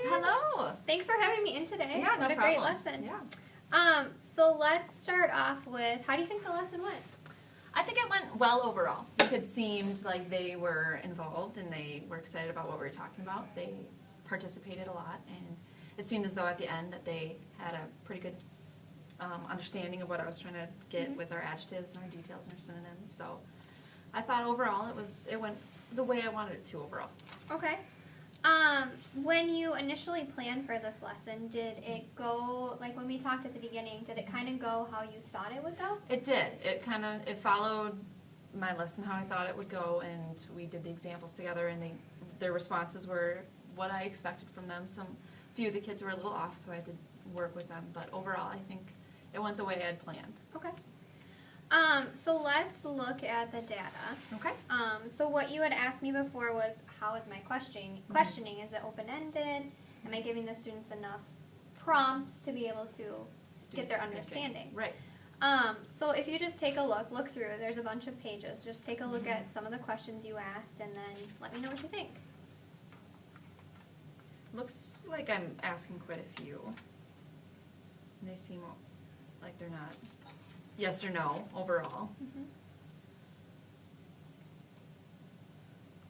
Hello. Thanks for having me in today. Yeah, what no a great problem. lesson. Yeah. So let's start off with, how do you think the lesson went? I think it went well overall. It seemed like they were involved and they were excited about what we were talking about. They participated a lot, and it seemed as though at the end that they had a pretty good understanding of what I was trying to get with our adjectives and our details and our synonyms. So I thought overall it went the way I wanted it to overall. Okay. When you initially planned for this lesson, did it go, like when we talked at the beginning, did it kind of go how you thought it would go? It did. It followed my lesson how I thought it would go, and we did the examples together, and their responses were what I expected from them. A few of the kids were a little off, so I did work with them, but overall I think it went the way I had planned. Okay. So let's look at the data. Okay. So what you had asked me before was, how is my questioning? Is it open-ended? Am I giving the students enough prompts to be able to get their understanding? Right. So if you just take a look through, there's a bunch of pages. Just take a look at some of the questions you asked and then let me know what you think. Looks like I'm asking quite a few. And they seem like they're not yes or no overall.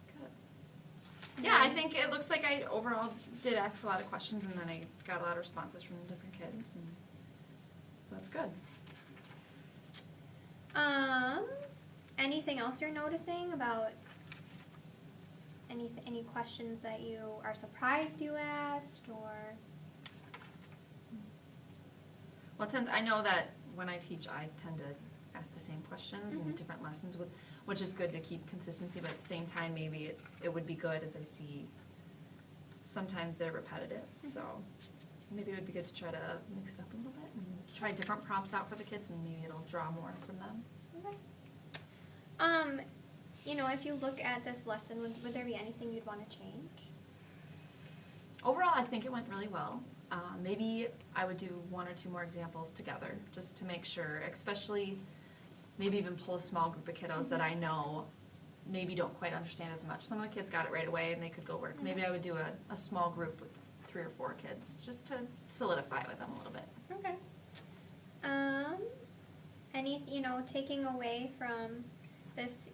Good. Yeah, I think it looks like I overall did ask a lot of questions, and then I got a lot of responses from different kids, and so that's good. Anything else you're noticing about any questions that you are surprised you asked, or? Well, I know that when I teach, I tend to ask the same questions in different lessons, which is good to keep consistency, but at the same time, maybe it would be good, as I see sometimes they're repetitive, so maybe it would be good to try to mix it up a little bit and try different prompts out for the kids, and maybe it'll draw more from them. Okay. If you look at this lesson, would there be anything you'd want to change? Overall, I think it went really well. Maybe I would do one or two more examples together, just to make sure, especially maybe even pull a small group of kiddos that I know maybe don't quite understand as much. Some of the kids got it right away and they could go work. Maybe I would do a small group with 3 or 4 kids, just to solidify it with them a little bit. Okay. Taking away from this,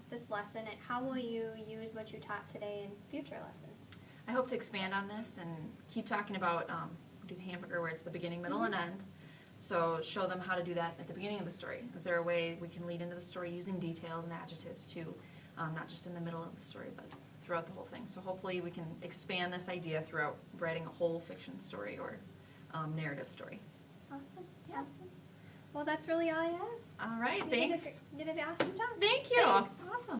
this lesson, how will you use what you taught today in future lessons? I hope to expand on this and keep talking about do the hamburger where it's the beginning, middle, and end. So show them how to do that at the beginning of the story. Is there a way we can lead into the story using details and adjectives too, not just in the middle of the story, but throughout the whole thing. So hopefully we can expand this idea throughout writing a whole fiction story or narrative story. Awesome. Yeah. Awesome. Well, that's really all I have. All right, thanks. You did an awesome job. Thank you. Thanks. Awesome.